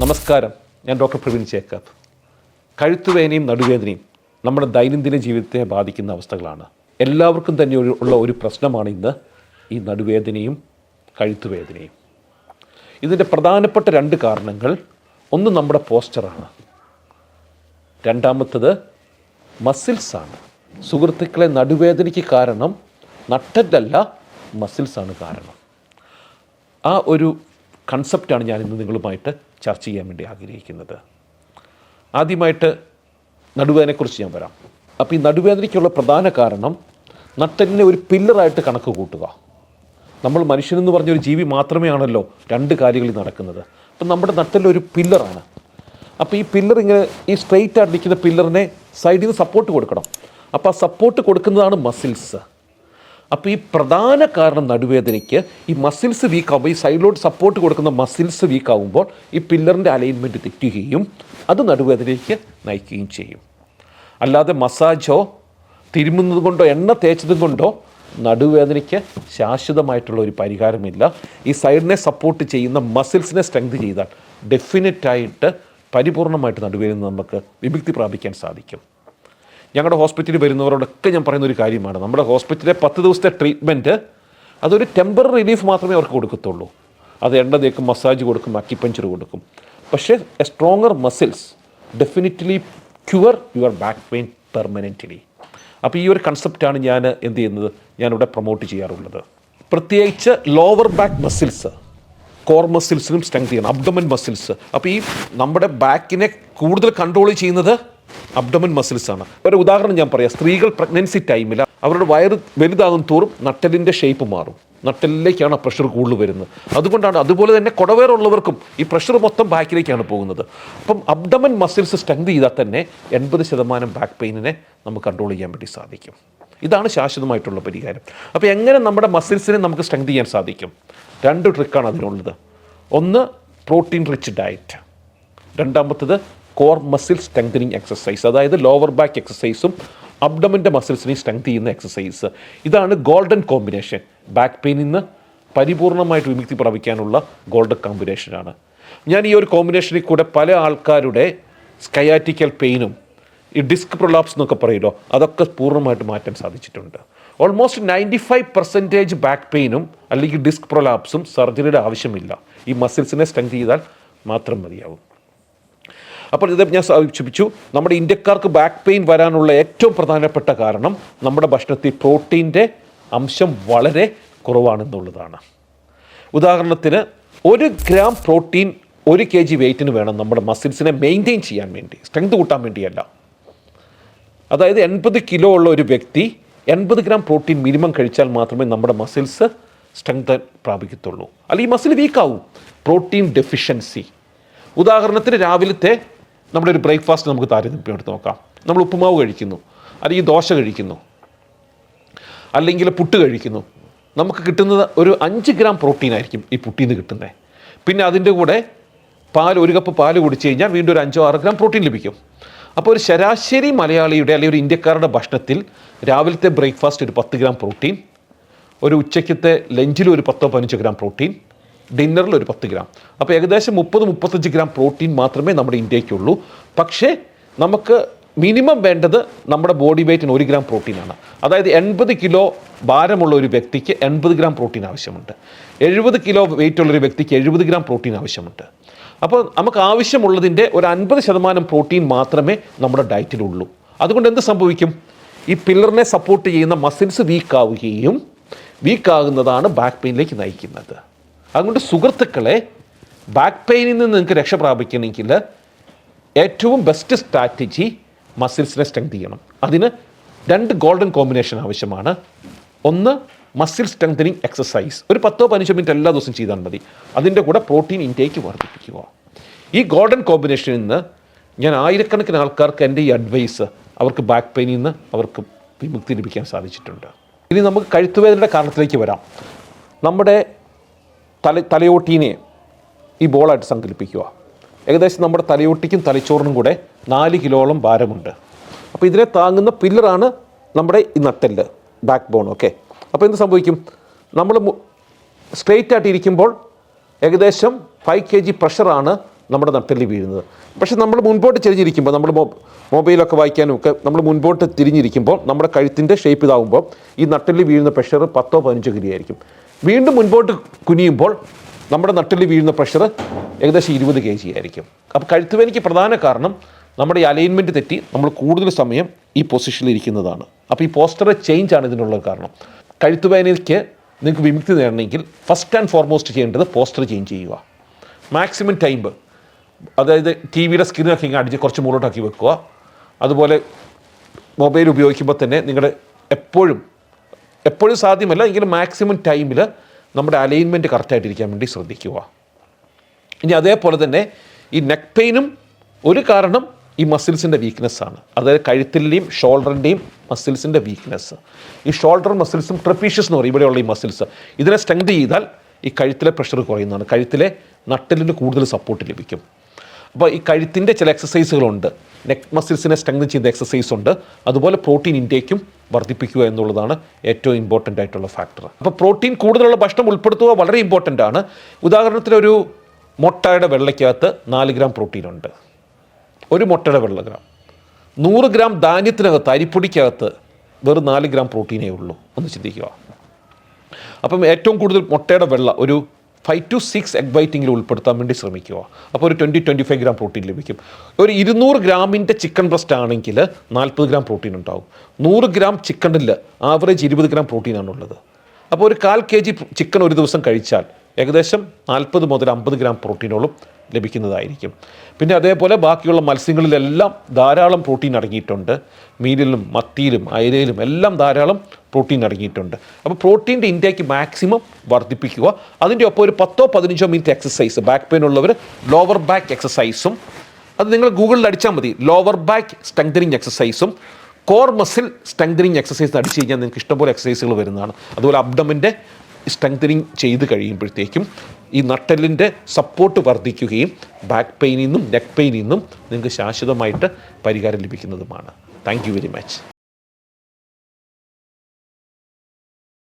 നമസ്കാരം, ഞാൻ doctor Praveen Jacob. കഴുത്തുവേദനയും നടുവേദനയും നമ്മുടെ ദൈനംദിന ജീവിതത്തെ ബാധിക്കുന്ന അവസ്ഥകളാണ്. എല്ലാവർക്കും തന്നെ ഉള്ള ഒരു പ്രശ്നമാണ് ഇന്ന് ഈ നടുവേദനയും കഴുത്തുവേദനയും. ഇതിൻ്റെ പ്രധാനപ്പെട്ട രണ്ട് കാരണങ്ങൾ, ഒന്ന് നമ്മുടെ പോസ്ചറാണ്, രണ്ടാമത്തത് മസിൽസാണ്. സുഹൃത്തുക്കളെ, നടുവേദനയ്ക്ക് കാരണം നട്ടല്ലല്ല, മസിൽസാണ് കാരണം. ആ ഒരു കൺസെപ്റ്റാണ് ഞാൻ ഇന്ന് നിങ്ങളുമായിട്ട് ചർച്ച ചെയ്യാൻ വേണ്ടി ആഗ്രഹിക്കുന്നത്. ആദ്യമായിട്ട് നടുവേദനയെക്കുറിച്ച് ഞാൻ വരാം. അപ്പോൾ ഈ നടുവേദനയ്ക്കുള്ള പ്രധാന കാരണം നട്ടലിനെ ഒരു പില്ലറായിട്ട് കണക്ക് കൂട്ടുക. നമ്മൾ മനുഷ്യനെന്ന് പറഞ്ഞൊരു ജീവി മാത്രമേ ആണല്ലോ രണ്ട് കാര്യങ്ങളിൽ നടക്കുന്നത്. അപ്പം നമ്മുടെ നട്ടലൊരു പില്ലറാണ്. അപ്പോൾ ഈ പില്ലർ ഇങ്ങനെ ഈ സ്ട്രെയിറ്റ് ആയിട്ട് നിൽക്കുന്ന പില്ലറിനെ സൈഡിൽ നിന്ന് സപ്പോർട്ട് കൊടുക്കണം. അപ്പോൾ ആ സപ്പോർട്ട് കൊടുക്കുന്നതാണ് മസിൽസ്. അപ്പോൾ ഈ പ്രധാന കാരണം നടുവേദനയ്ക്ക് ഈ മസിൽസ് വീക്കാകുമ്പോൾ, ഈ സൈഡിലോട്ട് സപ്പോർട്ട് കൊടുക്കുന്ന മസിൽസ് വീക്കാവുമ്പോൾ ഈ പില്ലറിൻ്റെ അലൈൻമെൻറ്റ് തെറ്റുകയും അത് നടുവേദനയ്ക്ക് നയിക്കുകയും ചെയ്യും. അല്ലാതെ മസാജോ തിരുമുന്നത് കൊണ്ടോ എണ്ണ തേച്ചതും കൊണ്ടോ നടുവേദനയ്ക്ക് ശാശ്വതമായിട്ടുള്ള ഒരു പരിഹാരമില്ല. ഈ സൈഡിനെ സപ്പോർട്ട് ചെയ്യുന്ന മസിൽസിനെ സ്ട്രെങ്ത് ചെയ്താൽ ഡെഫിനറ്റായിട്ട് പരിപൂർണമായിട്ട് നടുവേദന നമുക്ക് വിമുക്തി പ്രാപിക്കാൻ സാധിക്കും. ഞങ്ങളുടെ ഹോസ്പിറ്റലിൽ വരുന്നവരോടൊക്കെ ഞാൻ പറയുന്നൊരു കാര്യമാണ്, നമ്മുടെ ഹോസ്പിറ്റലിലെ 10 ദിവസത്തെ ട്രീറ്റ്മെൻറ്റ് അതൊരു ടെമ്പററി റിലീഫ് മാത്രമേ അവർക്ക് കൊടുക്കത്തുള്ളൂ. അത് എണ്ണ തേക്കും, മസാജ് കൊടുക്കും, അക്യുപഞ്ചർ കൊടുക്കും. പക്ഷേ a stronger muscles definitely cure your back pain permanently. അപ്പോൾ ഈ ഒരു കൺസെപ്റ്റാണ് ഞാൻ എന്ത് ചെയ്യുന്നത്, ഞാനിവിടെ പ്രൊമോട്ട് ചെയ്യാറുള്ളത്. പ്രത്യേകിച്ച് ലോവർ ബാക്ക് മസിൽസ്, കോർ മസിൽസിനും സ്ട്രെങ്ത് ചെയ്യണം, അബ്ഡമൻ മസിൽസ്. അപ്പോൾ ഈ നമ്മുടെ ബാക്കിനെ കൂടുതൽ കൺട്രോൾ ചെയ്യുന്നത് അബ്ഡമൻ മസിൽസാണ്. ഒരു ഉദാഹരണം ഞാൻ പറയാം. സ്ത്രീകൾ പ്രഗ്നൻസി ടൈമിൽ അവരുടെ വയറ് വലുതാകും തോറും നട്ടലിൻ്റെ ഷേപ്പ് മാറും, നട്ടലിലേക്കാണ് പ്രഷർ കൂടുതൽ വരുന്നത്. അതുകൊണ്ടാണ്, അതുപോലെ തന്നെ കുടവേറുള്ളവർക്കും ഈ പ്രഷർ മൊത്തം ബാക്കിലേക്കാണ് പോകുന്നത്. അപ്പം അബ്ഡമൻ മസിൽസ് സ്ട്രെങ്ത് ചെയ്താൽ തന്നെ 80% ബാക്ക് പെയിനിനെ നമുക്ക് കൺട്രോൾ ചെയ്യാൻ വേണ്ടി സാധിക്കും. ഇതാണ് ശാശ്വതമായിട്ടുള്ള പരിഹാരം. അപ്പോൾ എങ്ങനെ നമ്മുടെ മസിൽസിനെ നമുക്ക് സ്ട്രെങ്ത് ചെയ്യാൻ സാധിക്കും? 2 ട്രിക്കാണ് അതിനുള്ളത്. ഒന്ന് പ്രോട്ടീൻ റിച്ച് ഡയറ്റ്, രണ്ടാമത്തത് കോർ മസിൽ സ്ട്രെങ്തനിങ് എക്സസൈസ്, അതായത് ലോവർ ബാക്ക് എക്സസൈസും അബ്ഡമൻ്റെ മസിൽസിനെ സ്ട്രെങ്ത് ചെയ്യുന്ന എക്സസൈസ്. ഇതാണ് ഗോൾഡൻ കോമ്പിനേഷൻ. ബാക്ക് പെയിനിൽ നിന്ന് പരിപൂർണമായിട്ട് വിമുക്തി പ്രാപിക്കാനുള്ള ഗോൾഡൻ കോമ്പിനേഷനാണ്. ഞാൻ ഈ ഒരു കോമ്പിനേഷനിൽ കൂടെ പല ആൾക്കാരുടെ സ്കയാറ്റിക്കൽ പെയിനും ഈ ഡിസ്ക് പ്രൊലാപ്സ് എന്നൊക്കെ പറയുമല്ലോ, അതൊക്കെ പൂർണ്ണമായിട്ട് മാറ്റാൻ സാധിച്ചിട്ടുണ്ട്. ഓൾമോസ്റ്റ് 95% ബാക്ക് പെയിനും അല്ലെങ്കിൽ ഡിസ്ക് പ്രൊലാപ്സും സർജറിയുടെ ആവശ്യമില്ല. ഈ മസിൽസിനെ സ്ട്രെങ്ത് ചെയ്താൽ മാത്രം മതിയാവും. അപ്പോൾ ഇത് ഞാൻ സൂചിപ്പിച്ചു, നമ്മുടെ ഇന്ത്യക്കാർക്ക് ബാക്ക് പെയിൻ വരാനുള്ള ഏറ്റവും പ്രധാനപ്പെട്ട കാരണം നമ്മുടെ ഭക്ഷണത്തിൽ പ്രോട്ടീൻ്റെ അംശം വളരെ കുറവാണെന്നുള്ളതാണ്. ഉദാഹരണത്തിന് 1 ഗ്രാം പ്രോട്ടീൻ 1 kg വെയിറ്റിന് വേണം നമ്മുടെ മസിൽസിനെ മെയിൻറ്റെയിൻ ചെയ്യാൻ വേണ്ടി, സ്ട്രെങ്ത് കൂട്ടാൻ വേണ്ടിയല്ല. അതായത് 80 കിലോ ഉള്ള ഒരു വ്യക്തി 80 ഗ്രാം പ്രോട്ടീൻ മിനിമം കഴിച്ചാൽ മാത്രമേ നമ്മുടെ മസിൽസ് സ്ട്രെങ്ത് പ്രാപിക്കത്തുള്ളൂ. അല്ലെങ്കിൽ ഈ മസിൽ വീക്കാവും. Protein deficiency. ഉദാഹരണത്തിന് രാവിലത്തെ നമ്മുടെ ഒരു ബ്രേക്ക്ഫാസ്റ്റ് നമുക്ക് താരതമ്യം എടുത്ത് നോക്കാം. നമ്മൾ ഉപ്പുമാവ് കഴിക്കുന്നു, അല്ലെങ്കിൽ ദോശ കഴിക്കുന്നു, അല്ലെങ്കിൽ പുട്ട് കഴിക്കുന്നു. നമുക്ക് കിട്ടുന്നത് ഒരു 5 ഗ്രാം പ്രോട്ടീൻ ആയിരിക്കും ഈ പുട്ടിൽ നിന്ന് കിട്ടുന്നത്. പിന്നെ അതിൻ്റെ കൂടെ 1 കപ്പ് പാല് കുടിച്ചു കഴിഞ്ഞാൽ വീണ്ടും ഒരു 5-6 ഗ്രാം പ്രോട്ടീൻ ലഭിക്കും. അപ്പോൾ ഒരു ശരാശരി മലയാളിയുടെ അല്ലെങ്കിൽ ഒരു ഇന്ത്യക്കാരുടെ ഭക്ഷണത്തിൽ രാവിലത്തെ ബ്രേക്ക്ഫാസ്റ്റ് ഒരു 10 ഗ്രാം പ്രോട്ടീൻ, ഒരു ഉച്ചയ്ക്കത്തെ ലഞ്ചിൽ ഒരു 10-15 ഗ്രാം പ്രോട്ടീൻ, ഡിന്നറിൽ ഒരു 10 ഗ്രാം. അപ്പോൾ ഏകദേശം 30-35 ഗ്രാം പ്രോട്ടീൻ മാത്രമേ നമ്മുടെ ഇന്ത്യക്കുള്ളൂ. പക്ഷേ നമുക്ക് മിനിമം വേണ്ടത് നമ്മുടെ ബോഡി വെയ്റ്റിന് 1 ഗ്രാം പ്രോട്ടീനാണ്. അതായത് 80 കിലോ ഭാരമുള്ള ഒരു വ്യക്തിക്ക് 80 ഗ്രാം പ്രോട്ടീൻ ആവശ്യമുണ്ട്. 70 കിലോ വെയിറ്റ് ഉള്ളൊരു വ്യക്തിക്ക് 70 ഗ്രാം പ്രോട്ടീൻ ആവശ്യമുണ്ട്. അപ്പോൾ നമുക്ക് ആവശ്യമുള്ളതിൻ്റെ ഒരു 50% പ്രോട്ടീൻ മാത്രമേ നമ്മുടെ ഡയറ്റിലുള്ളൂ. അതുകൊണ്ട് എന്ത് സംഭവിക്കും? ഈ പില്ലറിനെ സപ്പോർട്ട് ചെയ്യുന്ന മസിൽസ് വീക്കാവുകയും വീക്കാകുന്നതാണ് ബാക്ക് പെയിനിലേക്ക് നയിക്കുന്നത്. അതുകൊണ്ട് സുഹൃത്തുക്കളെ, ബാക്ക് പെയിനിൽ നിന്ന് നിങ്ങൾക്ക് രക്ഷ പ്രാപിക്കണമെങ്കിൽ ഏറ്റവും ബെസ്റ്റ് സ്ട്രാറ്റജി മസിൽസിനെ സ്ട്രെങ്ത് ചെയ്യണം. അതിന് 2 ഗോൾഡൻ കോമ്പിനേഷൻ ആവശ്യമാണ്. ഒന്ന് മസിൽ സ്ട്രെങ്തനിങ് എക്സസൈസ്, ഒരു 10-15 മിനിറ്റ് എല്ലാ ദിവസവും ചെയ്താൽ മതി. അതിൻ്റെ കൂടെ പ്രോട്ടീൻ ഇൻടേക്ക് വർദ്ധിപ്പിക്കുക. ഈ ഗോൾഡൻ കോമ്പിനേഷനിൽ നിന്ന് ഞാൻ ആയിരക്കണക്കിന് ആൾക്കാർക്ക് എൻ്റെ ഈ അഡ്വൈസ് അവർക്ക് ബാക്ക് പെയിനിൽ നിന്ന് അവർക്ക് വിമുക്തി ലഭിക്കാൻ സാധിച്ചിട്ടുണ്ട്. ഇനി നമുക്ക് കഴുത്തുവേദനയുടെ കാരണത്തിലേക്ക് വരാം. നമ്മുടെ തലയോട്ടീനെ ഈ ബോളായിട്ട് സങ്കല്പിക്കുക. ഏകദേശം നമ്മുടെ തലയോട്ടിക്കും തലച്ചോറിനും കൂടെ 4 കിലോളം ഭാരമുണ്ട്. അപ്പോൾ ഇതിനെ താങ്ങുന്ന പില്ലറാണ് നമ്മുടെ ഈ നട്ടെല്ല്, ബാക്ക് ബോൺ. ഓക്കെ, അപ്പോൾ എന്ത് സംഭവിക്കും? നമ്മൾ സ്ട്രെയിറ്റ് ആയിട്ട് ഇരിക്കുമ്പോൾ ഏകദേശം 5 kg പ്രഷറാണ് നമ്മുടെ നട്ടെല്ല് വീഴുന്നത്. പക്ഷേ നമ്മൾ മുൻപോട്ട് ചെരിഞ്ഞിരിക്കുമ്പോൾ നമ്മൾ മൊബൈലൊക്കെ വായിക്കാനും ഒക്കെ നമ്മൾ മുൻപോട്ട് തിരിഞ്ഞിരിക്കുമ്പോൾ നമ്മുടെ കഴുത്തിൻ്റെ ഷേപ്പ് ഇതാകുമ്പോൾ ഈ നട്ടെല്ല് വീഴുന്ന പ്രഷർ 10-15 ഡിഗ്രി ആയിരിക്കും. വീണ്ടും മുൻപോട്ട് കുനിയുമ്പോൾ നമ്മുടെ നട്ടെല്ല് വീഴുന്ന പ്രഷർ ഏകദേശം 20 kg ആയിരിക്കും. അപ്പോൾ കഴുത്തുവേദനയ്ക്ക് പ്രധാന കാരണം നമ്മുടെ ഈ അലൈൻമെൻറ്റ് തെറ്റി നമ്മൾ കൂടുതൽ സമയം ഈ പൊസിഷനിൽ ഇരിക്കുന്നതാണ്. അപ്പോൾ ഈ പോസ്റ്റർ ചേഞ്ച് ആണ് ഇതിനുള്ള കാരണം. കഴുത്തുവേദനയ്ക്ക് നിങ്ങൾക്ക് വിമുക്തി നേടണമെങ്കിൽ ഫസ്റ്റ് ആൻഡ് ഫോർമോസ്റ്റ് ചെയ്യേണ്ടത് പോസ്റ്റർ ചേഞ്ച് ചെയ്യുക. മാക്സിമം ടൈം, അതായത് ടി വിയുടെ സ്ക്രീനൊക്കെ ഇങ്ങനെ അടിച്ച് കുറച്ച് മുകളിലോട്ടാക്കി വെക്കുക. അതുപോലെ മൊബൈൽ ഉപയോഗിക്കുമ്പോൾ തന്നെ നിങ്ങളുടെ എപ്പോഴും സാധ്യമല്ല എങ്കിലും മാക്സിമം ടൈമിൽ നമ്മുടെ അലൈൻമെൻറ്റ് കറക്റ്റായിട്ടിരിക്കാൻ വേണ്ടി ശ്രദ്ധിക്കുക. ഇനി അതേപോലെ തന്നെ ഈ നെക്ക് പെയിനും ഒരു കാരണം ഈ മസിൽസിൻ്റെ വീക്ക്നെസ്സാണ്. അതായത് കഴുത്തിൻ്റെയും ഷോൾഡറിൻ്റെയും മസിൽസിൻ്റെ വീക്ക്നെസ്. ഈ ഷോൾഡർ മസിൽസും ട്രപ്പീഷ്യസ് എന്ന് പറയും ഇവിടെയുള്ള ഈ മസിൽസ്, ഇതിനെ സ്ട്രെങ്ത് ചെയ്താൽ ഈ കഴുത്തിലെ പ്രഷർ കുറയുന്നതാണ്. കഴുത്തിലെ നട്ടലിന് കൂടുതൽ സപ്പോർട്ട് ലഭിക്കും. അപ്പോൾ ഈ കഴുത്തിൻ്റെ ചില എക്സസൈസുകളുണ്ട്, നെക്ക് മസിൽസിനെ സ്ട്രെങ്ത് ചെയ്യുന്ന എക്സസൈസ് ഉണ്ട്. അതുപോലെ പ്രോട്ടീൻ ഇൻടേക്കും വർദ്ധിപ്പിക്കുക എന്നുള്ളതാണ് ഏറ്റവും ഇമ്പോർട്ടൻ്റ് ആയിട്ടുള്ള ഫാക്ടർ. അപ്പോൾ പ്രോട്ടീൻ കൂടുതലുള്ള ഭക്ഷണം ഉൾപ്പെടുത്തുക വളരെ ഇമ്പോർട്ടൻ്റ് ആണ്. ഉദാഹരണത്തിനൊരു മുട്ടയുടെ വെള്ളയ്ക്കകത്ത് 4 ഗ്രാം പ്രോട്ടീനുണ്ട്. ഒരു മുട്ടയുടെ വെള്ള ഗ്രാം. 100 ഗ്രാം ധാന്യത്തിനകത്ത് അരിപ്പൊടിക്കകത്ത് വെറും 4 ഗ്രാം പ്രോട്ടീനേ ഉള്ളൂ. ഒന്ന് ചിന്തിക്കുക. അപ്പം ഏറ്റവും കൂടുതൽ മുട്ടയുടെ വെള്ള ഒരു 5 to 6 എഗ് വൈറ്റിങ്ങിൽ ഉൾപ്പെടുത്താൻ വേണ്ടി ശ്രമിക്കുക. അപ്പോൾ ഒരു 20-25 ഗ്രാം പ്രോട്ടീൻ ലഭിക്കും. ഒരു 200 ഗ്രാമിൻ്റെ ചിക്കൻ ബ്രസ്റ്റ് ആണെങ്കിൽ 40 ഗ്രാം പ്രോട്ടീൻ ഉണ്ടാവും. 100 ഗ്രാം ചിക്കനിൽ ആവറേജ് 20 ഗ്രാം പ്രോട്ടീനാണുള്ളത്. അപ്പോൾ ഒരു 1/4 kg ചിക്കൻ ഒരു ദിവസം കഴിച്ചാൽ ഏകദേശം 40 മുതൽ 50 ഗ്രാം പ്രോട്ടീനോളം ലഭിക്കുന്നതായിരിക്കും. പിന്നെ അതേപോലെ ബാക്കിയുള്ള മത്സ്യങ്ങളിലെല്ലാം ധാരാളം പ്രോട്ടീൻ അടങ്ങിയിട്ടുണ്ട്. മീനിലും മത്തിയിലും അയലയിലും എല്ലാം ധാരാളം പ്രോട്ടീൻ അടങ്ങിയിട്ടുണ്ട്. അപ്പോൾ പ്രോട്ടീൻ്റെ ഇൻടേക്ക് മാക്സിമം വർദ്ധിപ്പിക്കുക. അതിൻ്റെ ഒപ്പം ഒരു 10-15 മിനിറ്റ് എക്സസൈസ്, ബാക്ക് പെയിൻ ഉള്ളവർ ലോവർ ബാക്ക് എക്സസൈസും, അത് നിങ്ങൾ ഗൂഗിളിൽ അടിച്ചാൽ മതി, ലോവർ ബാക്ക് സ്ട്രെങ്തനിങ് എക്സസൈസും കോർ മസിൽ സ്ട്രെങ്തനിങ് എക്സസൈസ് അടിച്ചു കഴിഞ്ഞാൽ നിങ്ങൾക്ക് ഇഷ്ടംപോലെ എക്സസൈസുകൾ വരുന്നതാണ്. അതുപോലെ അബ്ഡമിൻ്റെ സ്ട്രെങ്തനിങ് ചെയ്ത് കഴിയുമ്പോഴത്തേക്കും ഈ നട്ടെല്ലിൻ്റെ സപ്പോർട്ട് വർദ്ധിക്കുകയും ബാക്ക് പെയിനിൽ നിന്നും നെക്ക് പെയിനിൽ നിന്നും നിങ്ങൾക്ക് ശാശ്വതമായിട്ട് പരിഹാരം ലഭിക്കുന്നതുമാണ്. Thank you very much.